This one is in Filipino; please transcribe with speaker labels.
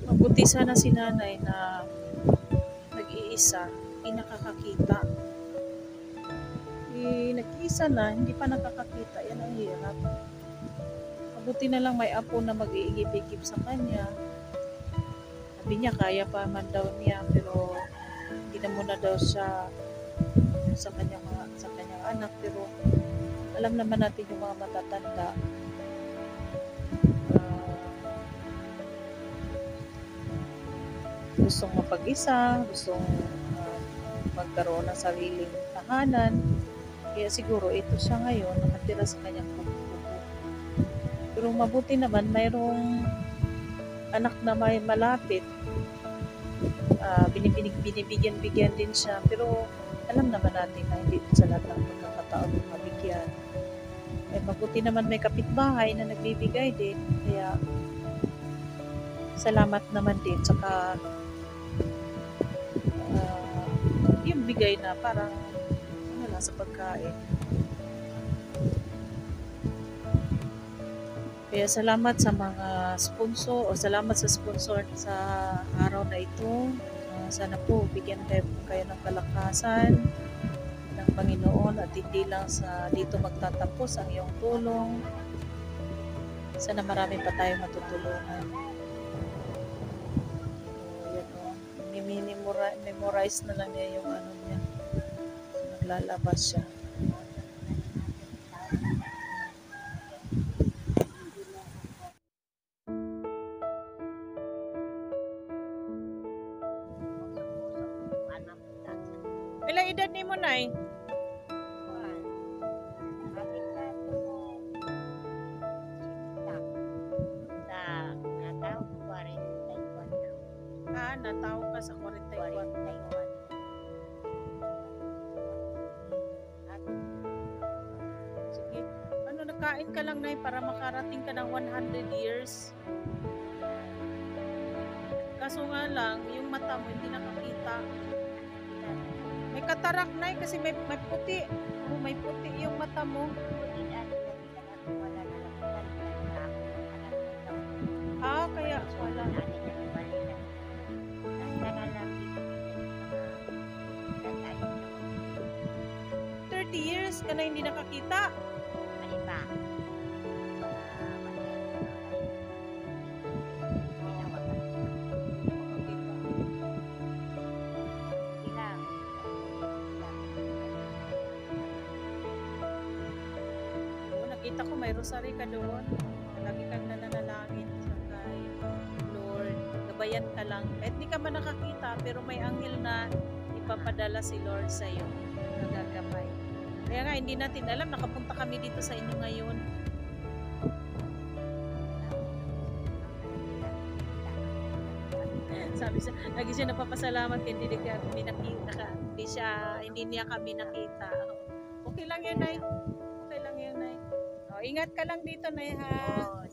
Speaker 1: Mabuti sana si nanay na nag-iisa, hindi nakakakita. Nag-iisa na, hindi pa nakakakita. Yan ang hirap. Mabuti na lang may apo na mag-iigib-igib sa kanya. Sabi niya, kaya pa man daw niya, pero hindi na muna daw siya sa kanyang anak. Pero alam naman natin yung mga matatanda. Gustong mapag-isa, gustong magkaroon ng sariling tahanan. Kaya siguro ito siya ngayon, nakatira sa kanyang kubo-kubo. Pero mabuti naman, mayroong anak na may malapit. Binibigyan din siya. Pero alam naman natin na hindi sa lahat ng pagkakataon mabigyan. Mabuti naman may kapitbahay na nagbibigay din. Kaya salamat naman din. Saka yung bigay na parang sa pagkain. Kaya salamat sa mga sponsor o salamat sa sponsor sa araw na ito. Sana po bigyan kayo ng kalakasan ng Panginoon at hindi lang sa dito magtatapos ang iyong tulong. Sana marami pa tayong matutulungan. Memorize na lang niya yung ano niya. Lalabas siya. Ilang edad ni mo, Nay? Nataw ka sa 44. Sige. Nakain ka lang, Nay, para makarating ka ng 100 years. Kaso nga lang, yung mata mo hindi nakakita. May katarak, Nay, kasi may puti. May puti yung mata mo. Kaya wala. 30 years ka na hindi nakakita. Nakita ko may rosary ka doon. Lagi kang nananalangin sa kay Lord. Gabayan ka lang. Kahit di ka man nakakita, pero may anghel na ipapadala si Lord sa iyo. Nagagabay. Kaya nga, hindi natin alam. Nakapunta kami dito sa inyo ngayon. Sabi siya, lagi siya napapasalamat kaya hindi niya kami nakita. Okay lang yan, Nay. Okay lang yan, Nay. Ingat ka lang dito, Nay, ha?